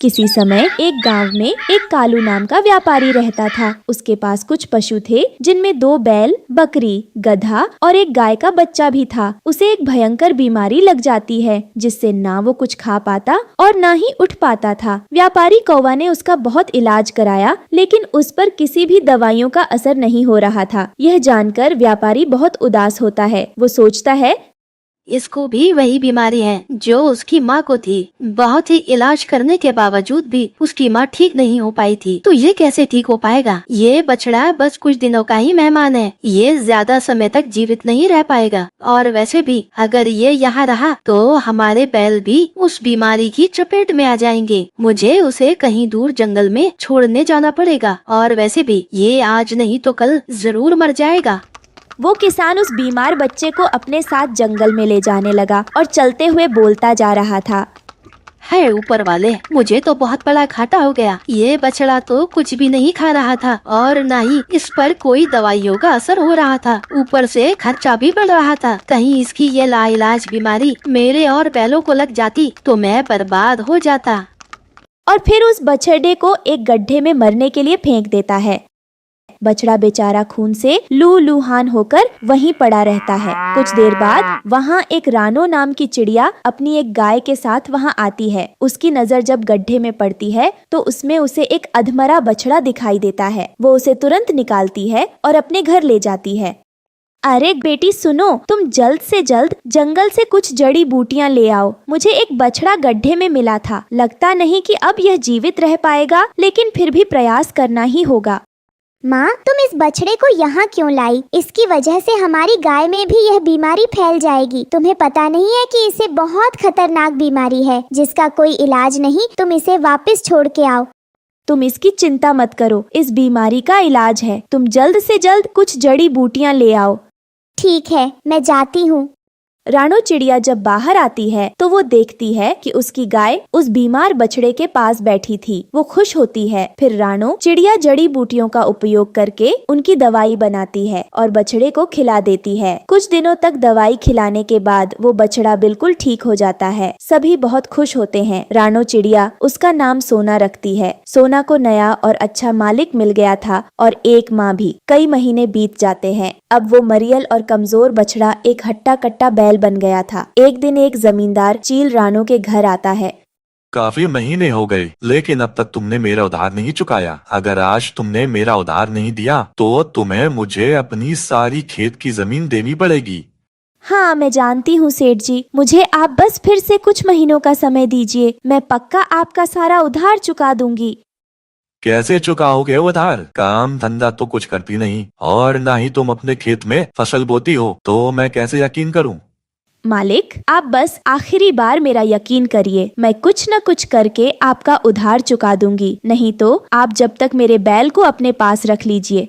किसी समय एक गांव में एक कालू नाम का व्यापारी रहता था। उसके पास कुछ पशु थे, जिनमें 2 बैल, बकरी, गधा और एक गाय का बच्चा भी था। उसे एक भयंकर बीमारी लग जाती है, जिससे ना वो कुछ खा पाता और ना ही उठ पाता था। व्यापारी कौवा ने उसका बहुत इलाज कराया, लेकिन उस पर किसी भी दवाइयों का असर नहीं हो रहा था। यह जानकर व्यापारी बहुत उदास होता है। वो सोचता है, इसको भी वही बीमारी है जो उसकी माँ को थी। बहुत ही इलाज करने के बावजूद भी उसकी माँ ठीक नहीं हो पाई थी, तो ये कैसे ठीक हो पाएगा? ये बछड़ा बस कुछ दिनों का ही मेहमान है, ये ज्यादा समय तक जीवित नहीं रह पाएगा। और वैसे भी अगर ये यहाँ रहा तो हमारे बैल भी उस बीमारी की चपेट में आ जाएंगे। मुझे उसे कहीं दूर जंगल में छोड़ने जाना पड़ेगा, और वैसे भी ये आज नहीं तो कल जरूर मर जाएगा। वो किसान उस बीमार बच्चे को अपने साथ जंगल में ले जाने लगा और चलते हुए बोलता जा रहा था, है ऊपर वाले, मुझे तो बहुत बड़ा घाटा हो गया। ये बछड़ा तो कुछ भी नहीं खा रहा था और न ही इस पर कोई दवाइयों का असर हो रहा था। ऊपर से खर्चा भी बढ़ रहा था। कहीं इसकी ये लाइलाज बीमारी मेरे और बैलों को लग जाती तो मैं बर्बाद हो जाता। और फिर उस बछड़े को एक गड्ढे में मरने के लिए फेंक देता है। बछड़ा बेचारा खून से लूलूहान होकर वहीं पड़ा रहता है। कुछ देर बाद वहाँ एक रानो नाम की चिड़िया अपनी एक गाय के साथ वहाँ आती है। उसकी नजर जब गड्ढे में पड़ती है तो उसमें उसे एक अधमरा बछड़ा दिखाई देता है। वो उसे तुरंत निकालती है और अपने घर ले जाती है। अरे बेटी सुनो, तुम जल्द से जल्द जंगल से कुछ जड़ी बूटियां ले आओ। मुझे एक बछड़ा गड्ढे में मिला था। लगता नहीं कि अब यह जीवित रह पाएगा, लेकिन फिर भी प्रयास करना ही होगा। माँ, तुम इस बछड़े को यहाँ क्यों लाई? इसकी वजह से हमारी गाय में भी यह बीमारी फैल जाएगी। तुम्हें पता नहीं है कि इसे बहुत खतरनाक बीमारी है जिसका कोई इलाज नहीं। तुम इसे वापस छोड़ के आओ। तुम इसकी चिंता मत करो, इस बीमारी का इलाज है। तुम जल्द से जल्द कुछ जड़ी बूटियां ले आओ। ठीक है, मैं जाती हूँ। रानो चिड़िया जब बाहर आती है तो वो देखती है कि उसकी गाय उस बीमार बछड़े के पास बैठी थी। वो खुश होती है। फिर रानो चिड़िया जड़ी बूटियों का उपयोग करके उनकी दवाई बनाती है और बछड़े को खिला देती है। कुछ दिनों तक दवाई खिलाने के बाद वो बछड़ा बिल्कुल ठीक हो जाता है। सभी बहुत खुश होते हैं। रानो चिड़िया उसका नाम सोना रखती है। सोना को नया और अच्छा मालिक मिल गया था और एक माँ भी। कई महीने बीत जाते हैं। अब वो मरियल और कमजोर बछड़ा एक हट्टा कट्टा बैल बन गया था। एक दिन एक जमींदार चील रानो के घर आता है। काफी महीने हो गए, लेकिन अब तक तुमने मेरा उधार नहीं चुकाया। अगर आज तुमने मेरा उधार नहीं दिया तो तुम्हें मुझे अपनी सारी खेत की जमीन देनी पड़ेगी। हाँ, मैं जानती हूँ सेठ जी। मुझे आप बस फिर से कुछ महीनों का समय दीजिए। मैं पक्का आपका सारा उधार चुका दूंगी। कैसे चुकाओगे उधार? काम धंधा तो कुछ करती नहीं और ना ही तुम अपने खेत में फसल बोती हो, तो मैं कैसे यकीन करूं? मालिक, आप बस आखिरी बार मेरा यकीन करिए। मैं कुछ न कुछ करके आपका उधार चुका दूंगी। नहीं तो आप जब तक मेरे बैल को अपने पास रख लीजिए।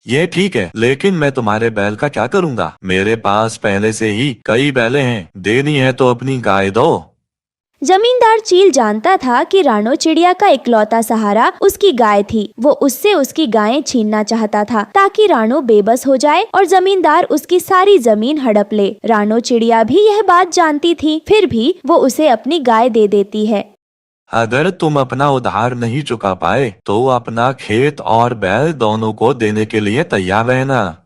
ये ठीक है, लेकिन मैं तुम्हारे बैल का क्या करूंगा? मेरे पास पहले से ही कई बैले हैं। देनी है तो अपनी गाय दो। जमींदार चील जानता था कि रानो चिड़िया का इकलौता सहारा उसकी गाय थी। वो उससे उसकी गायें छीनना चाहता था ताकि रानो बेबस हो जाए और जमींदार उसकी सारी जमीन हड़प ले। रानो चिड़िया भी यह बात जानती थी, फिर भी वो उसे अपनी गाय दे देती है। अगर तुम अपना उधार नहीं चुका पाए तो अपना खेत और बैल दोनों को देने के लिए तैयार रहना।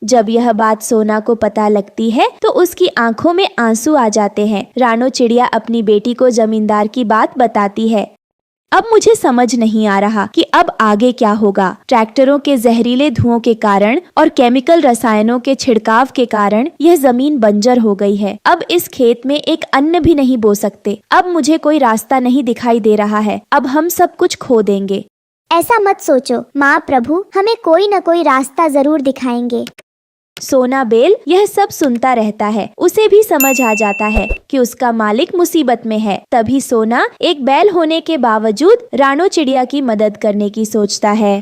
जब यह बात सोना को पता लगती है तो उसकी आंखों में आंसू आ जाते हैं। रानो चिड़िया अपनी बेटी को जमींदार की बात बताती है। अब मुझे समझ नहीं आ रहा कि अब आगे क्या होगा। ट्रैक्टरों के जहरीले धुओं के कारण और केमिकल रसायनों के छिड़काव के कारण यह जमीन बंजर हो गई है। अब इस खेत में एक अन्न भी नहीं बो सकते। अब मुझे कोई रास्ता नहीं दिखाई दे रहा है। अब हम सब कुछ खो देंगे। ऐसा मत सोचो माँ, प्रभु हमें कोई न कोई रास्ता जरूर दिखाएंगे। सोना बेल यह सब सुनता रहता है। उसे भी समझ आ जाता है कि उसका मालिक मुसीबत में है। तभी सोना एक बैल होने के बावजूद रानो चिड़िया की मदद करने की सोचता है।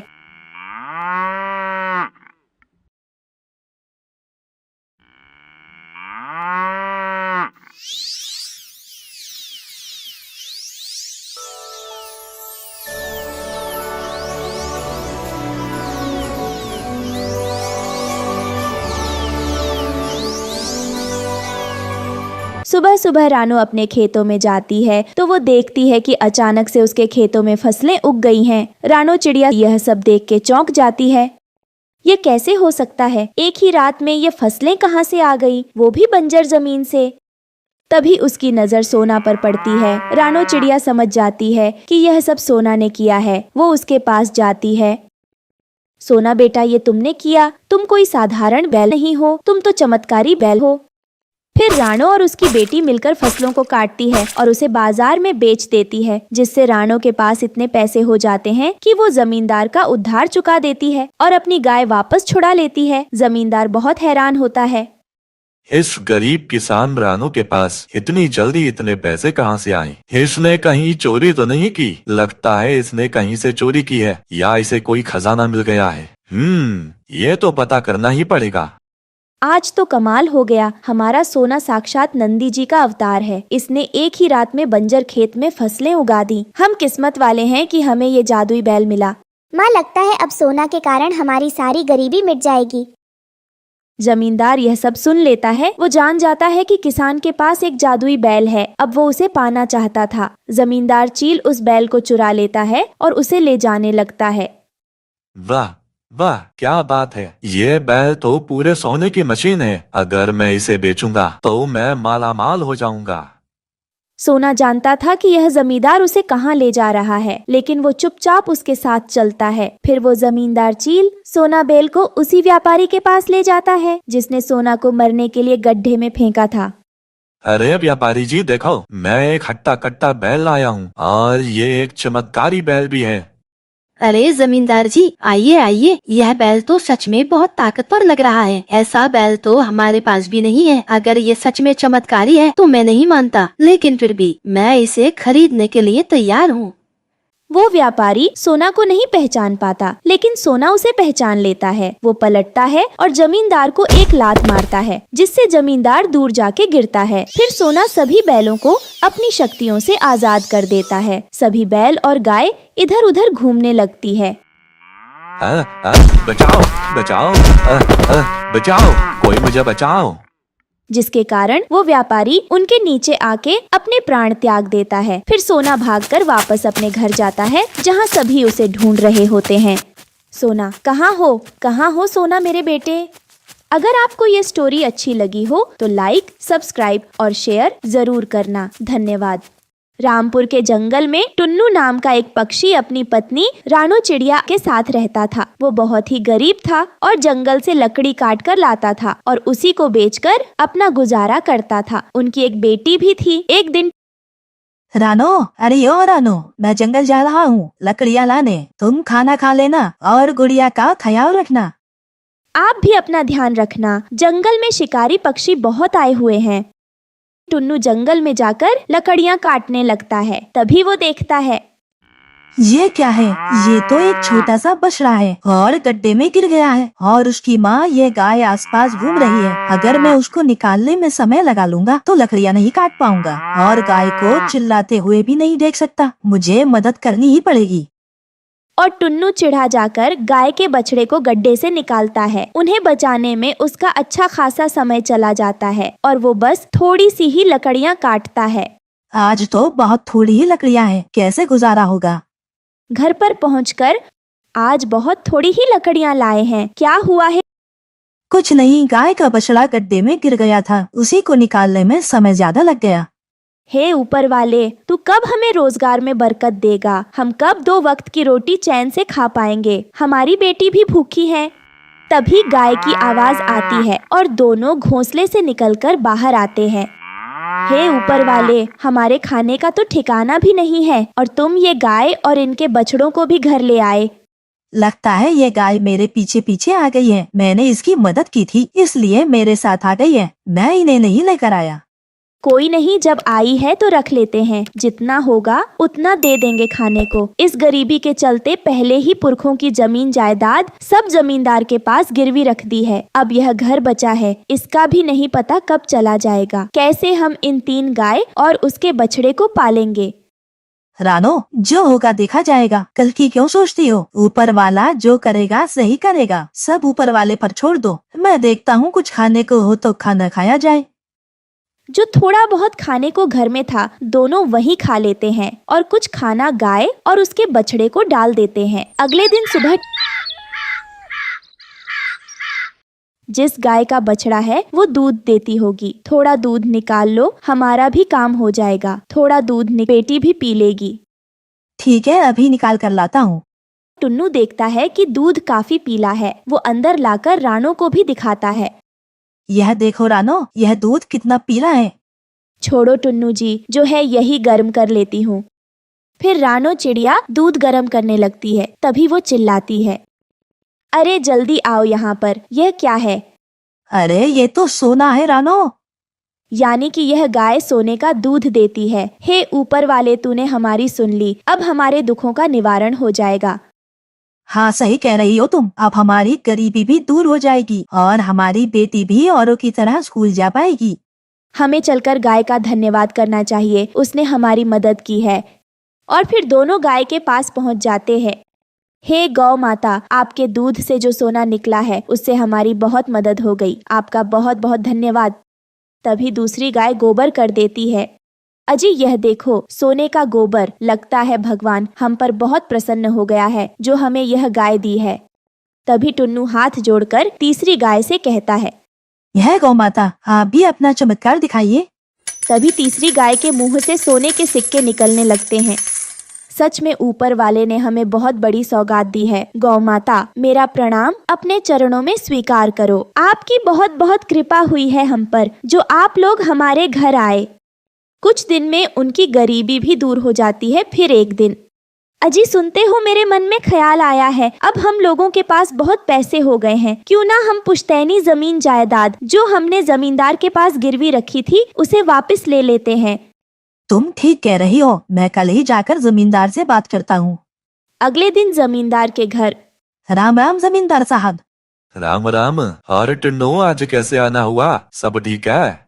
सुबह सुबह रानो अपने खेतों में जाती है तो वो देखती है कि अचानक से उसके खेतों में फसलें उग गई हैं। रानो चिड़िया यह सब देख के चौंक जाती है। ये कैसे हो सकता है? एक ही रात में ये फसलें कहाँ से आ गई, वो भी बंजर जमीन से? तभी उसकी नजर सोना पर पड़ती है। रानो चिड़िया समझ जाती है कि यह सब सोना ने किया है। वो उसके पास जाती है। सोना बेटा, ये तुमने किया। तुम कोई साधारण बैल नहीं हो, तुम तो चमत्कारी बैल हो। फिर रानो और उसकी बेटी मिलकर फसलों को काटती है और उसे बाजार में बेच देती है, जिससे रानो के पास इतने पैसे हो जाते हैं कि वो जमींदार का उधार चुका देती है और अपनी गाय वापस छुड़ा लेती है। जमींदार बहुत हैरान होता है। इस गरीब किसान रानो के पास इतनी जल्दी इतने पैसे कहाँ से आए? इसने कहीं चोरी तो नहीं की? लगता है इसने कहीं से चोरी की है या इसे कोई खजाना मिल गया है। ये तो पता करना ही पड़ेगा। आज तो कमाल हो गया। हमारा सोना साक्षात नंदी जी का अवतार है। इसने एक ही रात में बंजर खेत में फसलें उगा दी। हम किस्मत वाले हैं कि हमें ये जादुई बैल मिला। माँ, लगता है अब सोना के कारण हमारी सारी गरीबी मिट जाएगी। जमींदार यह सब सुन लेता है। वो जान जाता है कि किसान के पास एक जादुई बैल है। अब वो उसे पाना चाहता था। जमींदार चील उस बैल को चुरा लेता है और उसे ले जाने लगता है। वाह वाह, क्या बात है! ये बैल तो पूरे सोने की मशीन है। अगर मैं इसे बेचूंगा तो मैं मालामाल हो जाऊंगा। सोना जानता था कि यह जमींदार उसे कहाँ ले जा रहा है, लेकिन वो चुपचाप उसके साथ चलता है। फिर वो जमींदार चील सोना बैल को उसी व्यापारी के पास ले जाता है जिसने सोना को मरने के लिए गड्ढे में फेंका था। अरे व्यापारी जी, देखो, मैं एक हट्टा कट्टा बैल लाया हूँ और ये एक चमत्कारी बैल भी है। अरे जमींदार जी, आइए आइए, यह बैल तो सच में बहुत ताकतवर लग रहा है। ऐसा बैल तो हमारे पास भी नहीं है। अगर ये सच में चमत्कारी है तो मैं नहीं मानता, लेकिन फिर भी मैं इसे खरीदने के लिए तैयार हूँ। वो व्यापारी सोना को नहीं पहचान पाता, लेकिन सोना उसे पहचान लेता है। वो पलटता है और जमींदार को एक लात मारता है, जिससे जमींदार दूर जाके गिरता है। फिर सोना सभी बैलों को अपनी शक्तियों से आजाद कर देता है। सभी बैल और गाय इधर उधर घूमने लगती है। बचाओ बचाओ, बचाओ, कोई मुझे बचाओ। जिसके कारण वो व्यापारी उनके नीचे आके अपने प्राण त्याग देता है। फिर सोना भागकर वापस अपने घर जाता है, जहाँ सभी उसे ढूंढ रहे होते हैं। सोना, कहाँ हो सोना मेरे बेटे? अगर आपको ये स्टोरी अच्छी लगी हो तो लाइक, सब्सक्राइब और शेयर जरूर करना। धन्यवाद। रामपुर के जंगल में टुन्नू नाम का एक पक्षी अपनी पत्नी रानो चिड़िया के साथ रहता था। वो बहुत ही गरीब था और जंगल से लकड़ी काट कर लाता था और उसी को बेचकर अपना गुजारा करता था। उनकी एक बेटी भी थी। एक दिन रानो, अरे ओ रानो, मैं जंगल जा रहा हूँ लकड़ियाँ लाने। तुम खाना खा लेना और गुड़िया का ख्याल रखना। आप भी अपना ध्यान रखना। जंगल में शिकारी पक्षी बहुत आए हुए हैं। टुन्नू जंगल में जाकर लकड़ियाँ काटने लगता है। तभी वो देखता है, ये क्या है? ये तो एक छोटा सा बछड़ा है और गड्ढे में गिर गया है और उसकी माँ ये गाय आसपास घूम रही है। अगर मैं उसको निकालने में समय लगा लूंगा तो लकड़ियाँ नहीं काट पाऊंगा और गाय को चिल्लाते हुए भी नहीं देख सकता। मुझे मदद करनी ही पड़ेगी। और टुन्नू चिढ़ा जाकर गाय के बछड़े को गड्ढे से निकालता है। उन्हें बचाने में उसका अच्छा खासा समय चला जाता है और वो बस थोड़ी सी ही लकड़ियाँ काटता है। आज तो बहुत थोड़ी ही लकड़ियाँ हैं, कैसे गुजारा होगा? घर पर पहुंचकर आज बहुत थोड़ी ही लकड़ियाँ लाए हैं, क्या हुआ है? कुछ नहीं, गाय का बछड़ा गड्ढे में गिर गया था, उसी को निकालने में समय ज्यादा लग गया। हे ऊपर वाले, तू कब हमें रोजगार में बरकत देगा? हम कब 2 वक्त की रोटी चैन से खा पाएंगे? हमारी बेटी भी भूखी है। तभी गाय की आवाज आती है और दोनों घोंसले से निकलकर बाहर आते हैं। हे ऊपर वाले, हमारे खाने का तो ठिकाना भी नहीं है और तुम ये गाय और इनके बछड़ों को भी घर ले आए। लगता है ये गाय मेरे पीछे पीछे आ गई है। मैंने इसकी मदद की थी इसलिए मेरे साथ आ गई है। मैं इन्हें नहीं लेकर आया। कोई नहीं, जब आई है तो रख लेते हैं। जितना होगा उतना दे देंगे खाने को। इस गरीबी के चलते पहले ही पुरखों की जमीन जायदाद सब जमींदार के पास गिरवी रख दी है। अब यह घर बचा है, इसका भी नहीं पता कब चला जाएगा। कैसे हम इन 3 गाय और उसके बछड़े को पालेंगे? रानो, जो होगा देखा जाएगा। कल की क्यों सोचती हो? ऊपर वाला जो करेगा सही करेगा। सब ऊपर वाले पर छोड़ दो। मैं देखता हूँ कुछ खाने को हो तो खाना खाया जाए। जो थोड़ा बहुत खाने को घर में था दोनों वही खा लेते हैं और कुछ खाना गाय और उसके बछड़े को डाल देते हैं। अगले दिन सुबह जिस गाय का बछड़ा है वो दूध देती होगी। थोड़ा दूध निकाल लो, हमारा भी काम हो जाएगा। थोड़ा दूध बेटी भी पी लेगी। ठीक है, अभी निकाल कर लाता हूँ। टुन्नू देखता है कि दूध काफी पीला है। वो अंदर लाकर रानो को भी दिखाता है। यह देखो रानो, यह दूध कितना पीला है। छोड़ो टुन्नू जी, जो है यही गर्म कर लेती हूँ। फिर रानो चिड़िया दूध गर्म करने लगती है। तभी वो चिल्लाती है, अरे जल्दी आओ यहाँ पर, यह क्या है? अरे ये तो सोना है रानो। यानी कि यह गाय सोने का दूध देती है। हे ऊपर वाले, तूने हमारी सुन ली। अब हमारे दुखों का निवारण हो जाएगा। हाँ सही कह रही हो तुम। अब हमारी गरीबी भी दूर हो जाएगी और हमारी बेटी भी औरों की तरह स्कूल जा पाएगी। हमें चलकर गाय का धन्यवाद करना चाहिए, उसने हमारी मदद की है। और फिर दोनों गाय के पास पहुंच जाते हैं। हे गौ माता, आपके दूध से जो सोना निकला है उससे हमारी बहुत मदद हो गई। आपका बहुत बहुत धन्यवाद। तभी दूसरी गाय गोबर कर देती है। अजी यह देखो, सोने का गोबर। लगता है भगवान हम पर बहुत प्रसन्न हो गया है जो हमें यह गाय दी है। तभी टुन्नू हाथ जोड़कर तीसरी गाय से कहता है, यह गौ माता, आप भी अपना चमत्कार दिखाइए। तभी तीसरी गाय के मुंह से सोने के सिक्के निकलने लगते हैं। सच में ऊपर वाले ने हमें बहुत बड़ी सौगात दी है। गौ माता, मेरा प्रणाम अपने चरणों में स्वीकार करो। आपकी बहुत बहुत कृपा हुई है हम पर, जो आप लोग हमारे घर आए। कुछ दिन में उनकी गरीबी भी दूर हो जाती है। फिर एक दिन, अजी सुनते हो, मेरे मन में ख्याल आया है, अब हम लोगों के पास बहुत पैसे हो गए हैं, क्यों ना हम पुश्तैनी जमीन जायदाद जो हमने जमींदार के पास गिरवी रखी थी उसे वापस ले लेते हैं। तुम ठीक कह रही हो, मैं कल ही जाकर जमींदार से बात करता हूँ। अगले दिन जमींदार के घर। राम राम जमींदार साहब। राम राम। और टुन्नू आज कैसे आना हुआ? सब ठीक है?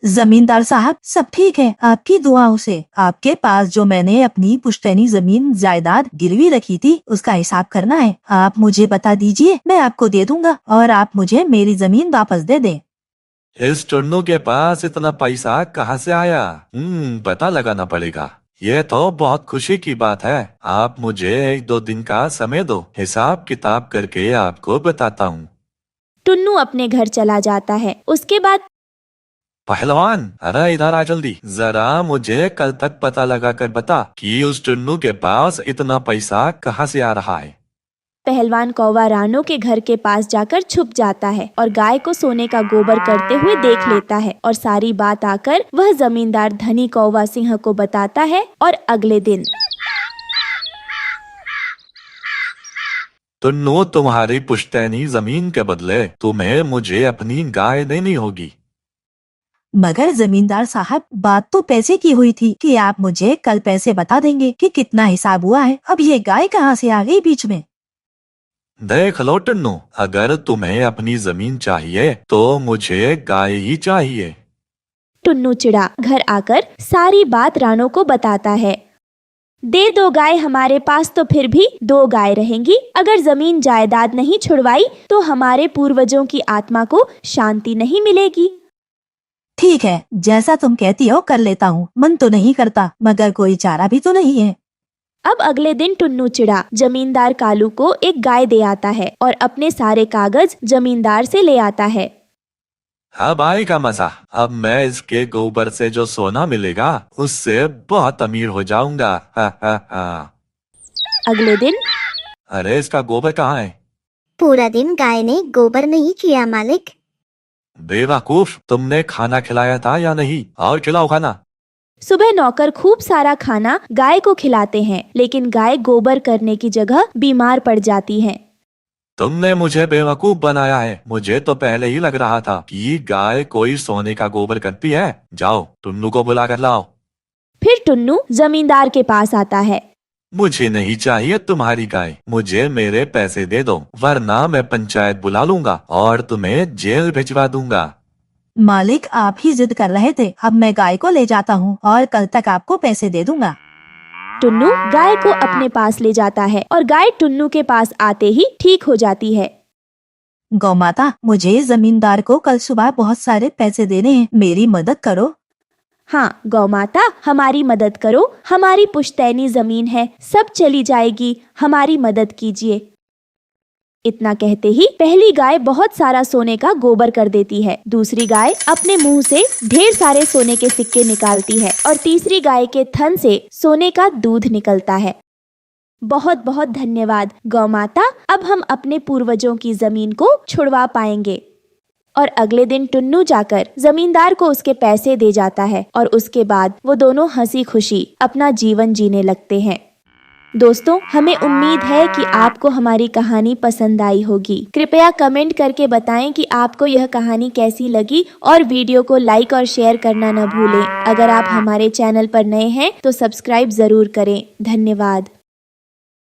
जमींदार साहब सब ठीक है, आपकी दुआओं से। आपके पास जो मैंने अपनी पुश्तैनी जमीन जायदाद गिरवी रखी थी उसका हिसाब करना है। आप मुझे बता दीजिए, मैं आपको दे दूंगा और आप मुझे मेरी जमीन वापस दे दें। इस टुन्नू के पास इतना पैसा कहाँ से आया? पता लगाना पड़ेगा। ये तो बहुत खुशी की बात है। आप मुझे 1-2 दिन का समय दो, हिसाब किताब करके आपको बताता हूँ। टुन्नू अपने घर चला जाता है। उसके बाद पहलवान, अरे इधर आ जल्दी। जरा मुझे कल तक पता लगा कर बता कि उस टुन्नू के पास इतना पैसा कहाँ से आ रहा है। पहलवान कौवा रानो के घर के पास जाकर छुप जाता है और गाय को सोने का गोबर करते हुए देख लेता है और सारी बात आकर वह जमींदार धनी कौवा सिंह को बताता है। और अगले दिन, टुन्नू, तुम्हारी पुश्तैनी जमीन के बदले तुम्हें मुझे अपनी गाय देनी होगी। मगर जमींदार साहब, बात तो पैसे की हुई थी कि आप मुझे कल पैसे बता देंगे कि कितना हिसाब हुआ है। अब ये गाय कहाँ से आ गई बीच में? देख लो टुन्नू, अगर तुम्हें अपनी जमीन चाहिए तो मुझे गाय ही चाहिए। टुन्नू चिड़ा घर आकर सारी बात रानो को बताता है। दे दो गाय हमारे पास तो फिर भी 2 गाय रहेंगी। अगर जमीन जायदाद नहीं छुड़वाई तो हमारे पूर्वजों की आत्मा को शांति नहीं मिलेगी। ठीक है, जैसा तुम कहती हो कर लेता हूँ। मन तो नहीं करता, मगर कोई चारा भी तो नहीं है। अब अगले दिन टुन्नू चिड़ा जमींदार कालू को एक गाय दे आता है और अपने सारे कागज जमींदार से ले आता है। अब आएगा मजा। अब मैं इसके गोबर से जो सोना मिलेगा उससे बहुत अमीर हो जाऊंगा। हा हा हा। अगले दिन, अरे इसका गोबर कहाँ है? पूरा दिन गाय ने गोबर नहीं किया मालिक। बेवकूफ, तुमने खाना खिलाया था या नहीं? और खिलाओ खाना। सुबह नौकर खूब सारा खाना गाय को खिलाते हैं, लेकिन गाय गोबर करने की जगह बीमार पड़ जाती है। तुमने मुझे बेवकूफ बनाया है। मुझे तो पहले ही लग रहा था कि गाय कोई सोने का गोबर करती है। जाओ टुन्नू को बुला कर लाओ। फिर टुन्नू जमींदार के पास आता है। मुझे नहीं चाहिए तुम्हारी गाय, मुझे मेरे पैसे दे दो, वरना मैं पंचायत बुला लूंगा और तुम्हें जेल भिजवा दूंगा। मालिक, आप ही जिद कर रहे थे। अब मैं गाय को ले जाता हूँ और कल तक आपको पैसे दे दूंगा। टुन्नू गाय को अपने पास ले जाता है और गाय टुन्नू के पास आते ही ठीक हो जाती है। गौ माता, मुझे जमींदार को कल सुबह बहुत सारे पैसे देने हैं, मेरी मदद करो। हाँ गौ माता, हमारी मदद करो, हमारी पुश्तैनी जमीन है, सब चली जाएगी, हमारी मदद कीजिए। इतना कहते ही पहली गाय बहुत सारा सोने का गोबर कर देती है, दूसरी गाय अपने मुंह से ढेर सारे सोने के सिक्के निकालती है और तीसरी गाय के थन से सोने का दूध निकलता है। बहुत बहुत धन्यवाद गौ माता, अब हम अपने पूर्वजों की जमीन को छुड़वा पाएंगे। और अगले दिन टुन्नू जाकर जमींदार को उसके पैसे दे जाता है और उसके बाद वो दोनों हंसी खुशी अपना जीवन जीने लगते हैं। दोस्तों, हमें उम्मीद है कि आपको हमारी कहानी पसंद आई होगी। कृपया कमेंट करके बताएं कि आपको यह कहानी कैसी लगी और वीडियो को लाइक और शेयर करना न भूलें। अगर आप हमारे चैनल पर नए हैं तो सब्सक्राइब जरूर करें। धन्यवाद।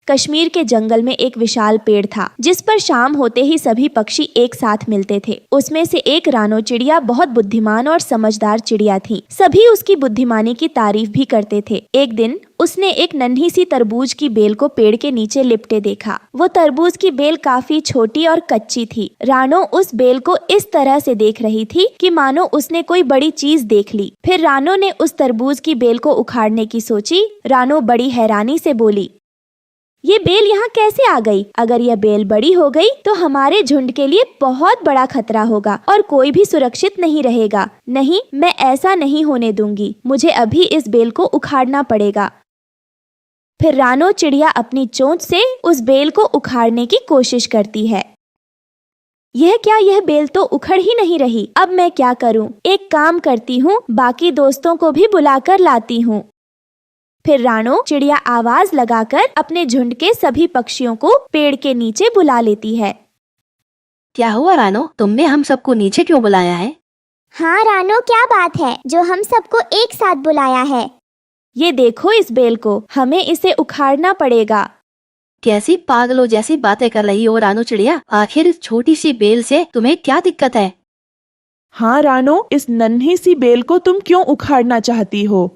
कश्मीर के जंगल में एक विशाल पेड़ था जिस पर शाम होते ही सभी पक्षी एक साथ मिलते थे। उसमें से एक रानो चिड़िया बहुत बुद्धिमान और समझदार चिड़िया थी। सभी उसकी बुद्धिमानी की तारीफ भी करते थे। एक दिन उसने एक नन्ही सी तरबूज की बेल को पेड़ के नीचे लिपटे देखा। वो तरबूज की बेल काफी छोटी और कच्ची थी। रानो उस बेल को इस तरह से देख रही थी कि मानो उसने कोई बड़ी चीज देख ली। फिर रानो ने उस तरबूज की बेल को उखाड़ने की सोची। रानो बड़ी हैरानी से बोली, ये बेल यहाँ कैसे आ गई? अगर यह बेल बड़ी हो गई तो हमारे झुंड के लिए बहुत बड़ा खतरा होगा और कोई भी सुरक्षित नहीं रहेगा। नहीं, मैं ऐसा नहीं होने दूंगी। मुझे अभी इस बेल को उखाड़ना पड़ेगा। फिर रानो चिड़िया अपनी चोंच से उस बेल को उखाड़ने की कोशिश करती है। यह क्या, यह बेल तो उखड़ ही नहीं रही। अब मैं क्या करूं? एक काम करती हूँ, बाकी दोस्तों को भी बुलाकर लाती हूँ। फिर रानो चिड़िया आवाज लगाकर अपने झुंड के सभी पक्षियों को पेड़ के नीचे बुला लेती है। क्या हुआ रानो, तुमने हम सबको नीचे क्यों बुलाया है? हाँ रानो, क्या बात है जो हम सबको एक साथ बुलाया है? ये देखो इस बेल को, हमें इसे उखाड़ना पड़ेगा। कैसी पागलों जैसी बातें कर रही हो रानो चिड़िया? आखिर इस छोटी सी बेल से तुम्हें क्या दिक्कत है? हाँ रानो, इस नन्ही सी बेल को तुम क्यों उखाड़ना चाहती हो?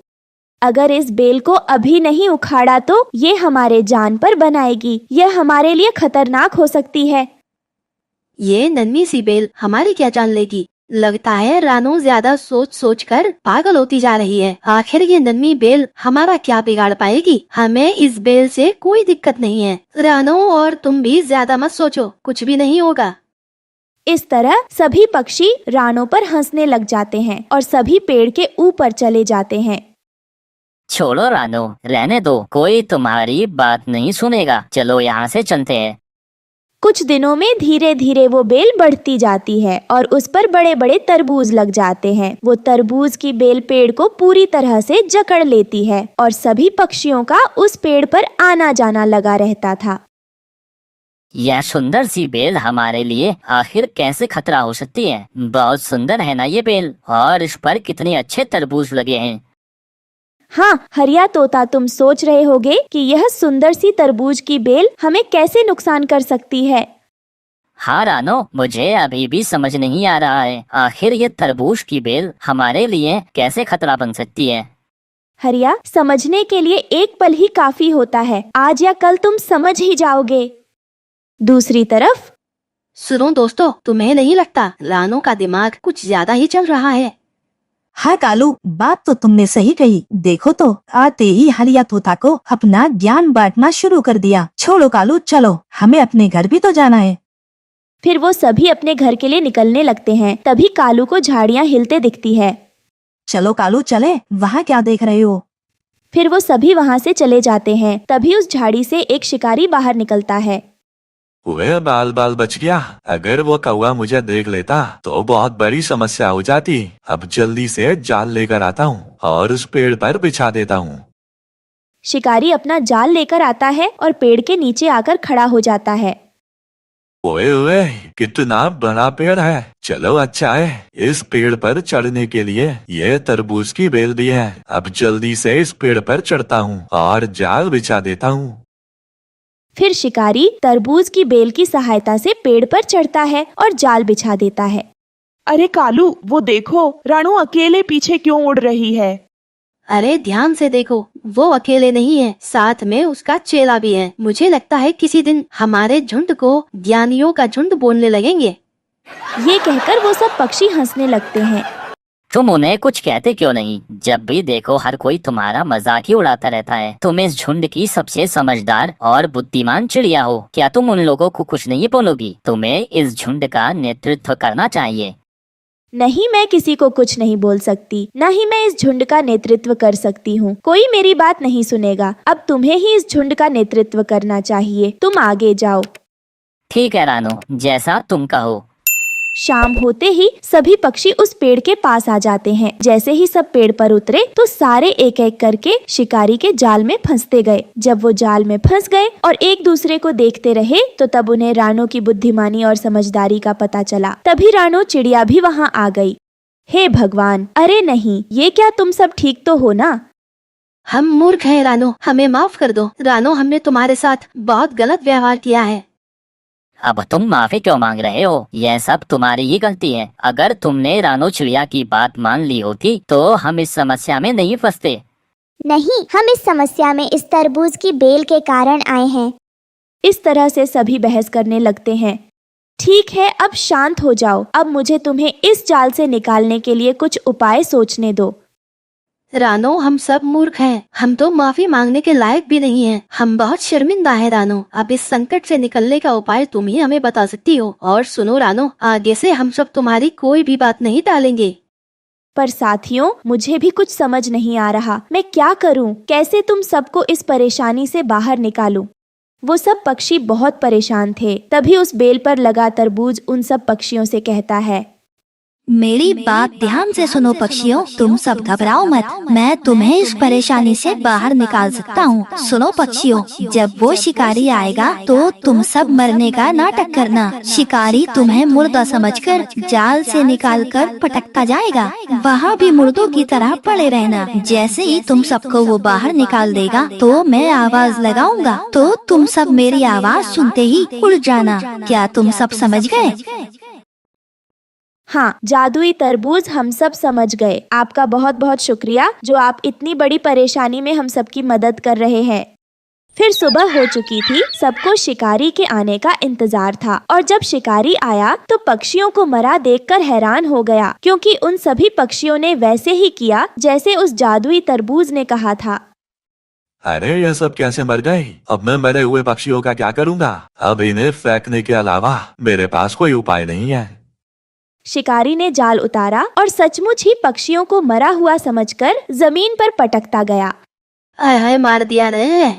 अगर इस बेल को अभी नहीं उखाड़ा तो ये हमारे जान पर बनाएगी। यह हमारे लिए खतरनाक हो सकती है। ये नन्ही सी बेल हमारी क्या जान लेगी? लगता है रानो ज्यादा सोच सोच कर पागल होती जा रही है। आखिर ये नन्ही बेल हमारा क्या बिगाड़ पाएगी? हमें इस बेल से कोई दिक्कत नहीं है। रानो, और तुम भी ज्यादा मत सोचो, कुछ भी नहीं होगा। इस तरह सभी पक्षी रानो पर हंसने लग जाते हैं और सभी पेड़ के ऊपर चले जाते हैं। छोड़ो रानो, रहने दो, कोई तुम्हारी बात नहीं सुनेगा। चलो यहाँ से चलते हैं। कुछ दिनों में धीरे धीरे वो बेल बढ़ती जाती है और उस पर बड़े बड़े तरबूज लग जाते हैं। वो तरबूज की बेल पेड़ को पूरी तरह से जकड़ लेती है और सभी पक्षियों का उस पेड़ पर आना जाना लगा रहता था। यह सुंदर सी बेल हमारे लिए आखिर कैसे खतरा हो सकती है? बहुत सुंदर है ना ये बेल, और इस पर कितने अच्छे तरबूज लगे हैं। हाँ हरिया तोता, तुम सोच रहे होगे कि यह सुंदर सी तरबूज की बेल हमें कैसे नुकसान कर सकती है। हाँ रानो, मुझे अभी भी समझ नहीं आ रहा है, आखिर ये तरबूज की बेल हमारे लिए कैसे खतरा बन सकती है। हरिया, समझने के लिए एक पल ही काफी होता है। आज या कल तुम समझ ही जाओगे। दूसरी तरफ सुनो दोस्तों, तुम्हें नहीं लगता रानो का दिमाग कुछ ज्यादा ही चल रहा है? हाँ कालू, बात तो तुमने सही कही। देखो तो आते ही हरिया तोता को अपना ज्ञान बांटना शुरू कर दिया। छोड़ो कालू, चलो, हमें अपने घर भी तो जाना है। फिर वो सभी अपने घर के लिए निकलने लगते हैं। तभी कालू को झाड़ियाँ हिलते दिखती है। चलो कालू चले, वहाँ क्या देख रहे हो? फिर वो सभी वहाँ से चले जाते हैं। तभी उस झाड़ी से एक शिकारी बाहर निकलता है। वह बाल बाल बच गया। अगर वो कौवा मुझे देख लेता तो बहुत बड़ी समस्या हो जाती। अब जल्दी से जाल लेकर आता हूँ और उस पेड़ पर बिछा देता हूँ। शिकारी अपना जाल लेकर आता है और पेड़ के नीचे आकर खड़ा हो जाता है। ओए ओए, कितना बड़ा पेड़ है। चलो अच्छा है, इस पेड़ पर चढ़ने के लिए ये तरबूज की बेल भी है। अब जल्दी से इस पेड़ पर चढ़ता हूँ और जाल बिछा देता हूँ। फिर शिकारी तरबूज की बेल की सहायता से पेड़ पर चढ़ता है और जाल बिछा देता है। अरे कालू, वो देखो, रानो अकेले पीछे क्यों उड़ रही है? अरे ध्यान से देखो, वो अकेले नहीं है, साथ में उसका चेला भी है। मुझे लगता है किसी दिन हमारे झुंड को ज्ञानियों का झुंड बोलने लगेंगे। ये कहकर वो सब पक्षी हंसने लगते हैं। तुम उन्हें कुछ कहते क्यों नहीं? जब भी देखो हर कोई तुम्हारा मजाक ही उड़ाता रहता है। तुम इस झुंड की सबसे समझदार और बुद्धिमान चिड़िया हो। क्या तुम उन लोगों को कुछ नहीं बोलोगी? तुम्हें इस झुंड का नेतृत्व करना चाहिए। नहीं, मैं किसी को कुछ नहीं बोल सकती, न ही मैं इस झुंड का नेतृत्व कर सकती हूँ। कोई मेरी बात नहीं सुनेगा। अब तुम्हें ही इस झुंड का नेतृत्व करना चाहिए। तुम आगे जाओ। ठीक है रानो, जैसा तुम कहो। शाम होते ही सभी पक्षी उस पेड़ के पास आ जाते हैं। जैसे ही सब पेड़ पर उतरे तो सारे एक एक करके शिकारी के जाल में फंसते गए। जब वो जाल में फंस गए और एक दूसरे को देखते रहे तो तब उन्हें रानो की बुद्धिमानी और समझदारी का पता चला। तभी रानो चिड़िया भी वहाँ आ गई। हे भगवान! अरे नहीं, ये क्या तुम सब ठीक तो हो ना? हम मूर्ख हैं रानो, हमें माफ कर दो। रानो, हमने तुम्हारे साथ बहुत गलत व्यवहार किया है। अब तुम माफी क्यों मांग रहे हो? यह सब तुम्हारी ही गलती है। अगर तुमने रानो चिड़िया की बात मान ली होती तो हम इस समस्या में नहीं फंसते। नहीं, हम इस समस्या में इस तरबूज की बेल के कारण आए हैं। इस तरह से सभी बहस करने लगते हैं। ठीक है, अब शांत हो जाओ। अब मुझे तुम्हें इस जाल से निकालने के लिए कुछ उपाय सोचने दो। रानो, हम सब मूर्ख हैं। हम तो माफी मांगने के लायक भी नहीं हैं। हम बहुत शर्मिंदा हैं रानो। अब इस संकट से निकलने का उपाय तुम ही हमें बता सकती हो। और सुनो रानो, आगे से हम सब तुम्हारी कोई भी बात नहीं टालेंगे। पर साथियों, मुझे भी कुछ समझ नहीं आ रहा। मैं क्या करूं? कैसे तुम सबको इस परेशानी से बाहर निकालूं? वो सब पक्षी बहुत परेशान थे। तभी उस बेल पर लगा तरबूज उन सब पक्षियों से कहता है, मेरी बात ध्यान से सुनो पक्षियों, तुम सब घबराओ मत। मैं तुम्हें इस परेशानी से बाहर निकाल सकता हूँ। सुनो पक्षियों, जब वो शिकारी आएगा तो तुम सब मरने का नाटक करना। शिकारी तुम्हें मुर्दा समझकर जाल से निकालकर पटकता जाएगा। वहाँ भी मुर्दों की तरह पड़े रहना। जैसे ही तुम सबको वो बाहर निकाल देगा तो मैं आवाज लगाऊंगा, तो तुम सब मेरी आवाज सुनते ही उड़ जाना। क्या तुम सब समझ गए? हाँ जादुई तरबूज, हम सब समझ गए। आपका बहुत बहुत शुक्रिया जो आप इतनी बड़ी परेशानी में हम सबकी मदद कर रहे हैं। फिर सुबह हो चुकी थी। सबको शिकारी के आने का इंतजार था और जब शिकारी आया तो पक्षियों को मरा देखकर हैरान हो गया, क्योंकि उन सभी पक्षियों ने वैसे ही किया जैसे उस जादुई तरबूज ने कहा था। अरे ये सब कैसे मर गए? अब मैं मरे हुए पक्षियों का क्या करूँगा? अब इन्हें फेंकने के अलावा मेरे पास कोई उपाय नहीं है। शिकारी ने जाल उतारा और सचमुच ही पक्षियों को मरा हुआ समझकर जमीन पर पटकता गया। आय हाय, मार दिया रे।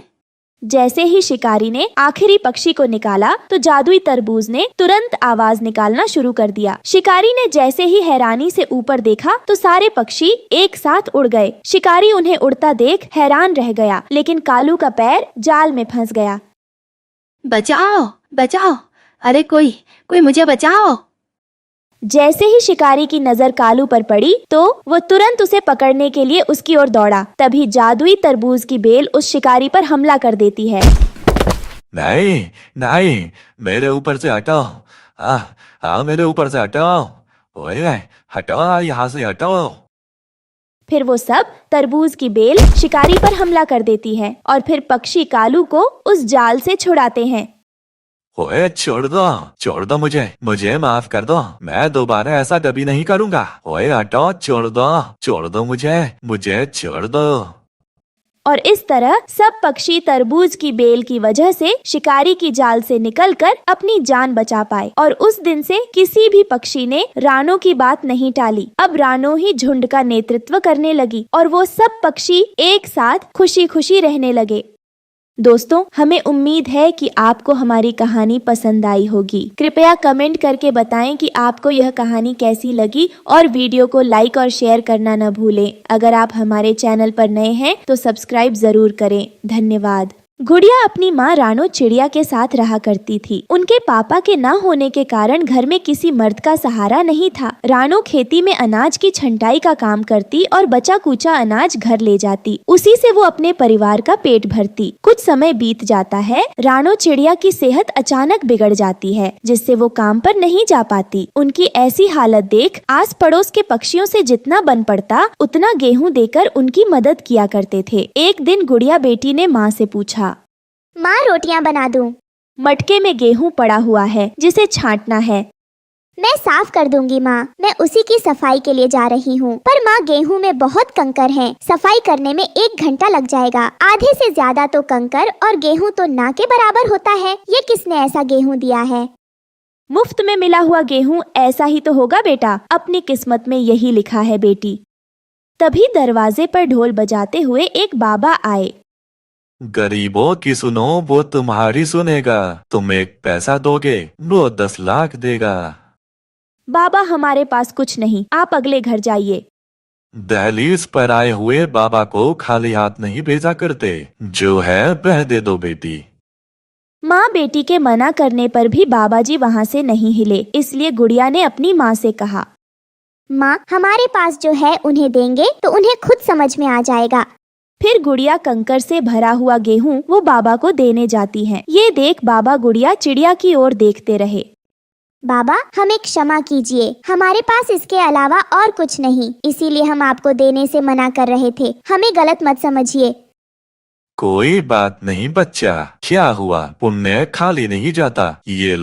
जैसे ही शिकारी ने आखिरी पक्षी को निकाला तो जादुई तरबूज ने तुरंत आवाज निकालना शुरू कर दिया। शिकारी ने जैसे ही हैरानी से ऊपर देखा तो सारे पक्षी एक साथ उड़ गए। शिकारी उन्हें उड़ता देख हैरान रह गया, लेकिन कालू का पैर जाल में फंस गया। बचाओ बचाओ, अरे कोई मुझे बचाओ। जैसे ही शिकारी की नजर कालू पर पड़ी तो वो तुरंत उसे पकड़ने के लिए उसकी ओर दौड़ा। तभी जादुई तरबूज की बेल उस शिकारी पर हमला कर देती है। नहीं नहीं, मेरे ऊपर से हटाओ। हाँ मेरे ऊपर से हटाओ। ओए हटाओ, यहाँ से हटाओ। फिर वो सब तरबूज की बेल शिकारी पर हमला कर देती है और फिर पक्षी कालू को उस जाल से छुड़ाते हैं। ओए छोड़ दो मुझे माफ कर दो। मैं दोबारा ऐसा कभी नहीं करूँगा। ओए हटाओ, छोड़ दो मुझे छोड़ दो। और इस तरह सब पक्षी तरबूज की बेल की वजह से शिकारी की जाल से निकलकर अपनी जान बचा पाए। और उस दिन से किसी भी पक्षी ने रानो की बात नहीं टाली। अब रानो ही झुंड का नेतृत्व करने लगी और वो सब पक्षी एक साथ खुशी खुशी रहने लगे। दोस्तों, हमें उम्मीद है कि आपको हमारी कहानी पसंद आई होगी। कृपया कमेंट करके बताएं कि आपको यह कहानी कैसी लगी और वीडियो को लाइक और शेयर करना न भूलें। अगर आप हमारे चैनल पर नए हैं तो सब्सक्राइब जरूर करें। धन्यवाद। गुड़िया अपनी माँ रानो चिड़िया के साथ रहा करती थी। उनके पापा के न होने के कारण घर में किसी मर्द का सहारा नहीं था। रानो खेती में अनाज की छंटाई का काम करती और बचा कुचा अनाज घर ले जाती। उसी से वो अपने परिवार का पेट भरती। कुछ समय बीत जाता है। रानो चिड़िया की सेहत अचानक बिगड़ जाती है, जिससे वो काम पर नहीं जा पाती। उनकी ऐसी हालत देख आस पड़ोस के पक्षियों से जितना बन पड़ता उतना गेहूं देकर उनकी मदद किया करते थे। एक दिन गुड़िया बेटी ने माँ से पूछा, माँ रोटियाँ बना दूँ? मटके में गेहूं पड़ा हुआ है जिसे छांटना है। मैं साफ कर दूंगी माँ, मैं उसी की सफाई के लिए जा रही हूँ। पर माँ गेहूँ में बहुत कंकर हैं, सफाई करने में 1 घंटा लग जाएगा। आधे से ज्यादा तो कंकर और गेहूँ तो ना के बराबर होता है। ये किसने ऐसा गेहूँ दिया है? मुफ्त में मिला हुआ गेहूं ऐसा ही तो होगा बेटा, अपनी किस्मत में यही लिखा है बेटी। तभी दरवाजे पर ढोल बजाते हुए एक बाबा आए। गरीबों की सुनो, वो तुम्हारी सुनेगा। तुम 1 पैसा दोगे, वो 10 लाख देगा। बाबा हमारे पास कुछ नहीं, आप अगले घर जाइए। दहलीज पर आए हुए बाबा को खाली हाथ नहीं भेजा करते। जो है वह दे दो बेटी। माँ बेटी के मना करने पर भी बाबा जी वहाँ से नहीं हिले। इसलिए गुड़िया ने अपनी माँ से कहा, माँ हमारे पास जो है उन्हें देंगे तो उन्हें खुद समझ में आ जाएगा। फिर गुड़िया कंकर से भरा हुआ गेहूं वो बाबा को देने जाती है। ये देख बाबा गुड़िया चिड़िया की ओर देखते रहे। बाबा हमें क्षमा कीजिए, हमारे पास इसके अलावा और कुछ नहीं, इसीलिए हम आपको देने से मना कर रहे थे। हमें गलत मत समझिए। कोई बात नहीं बच्चा, क्या हुआ, पुण्य खाली नहीं जाता। ये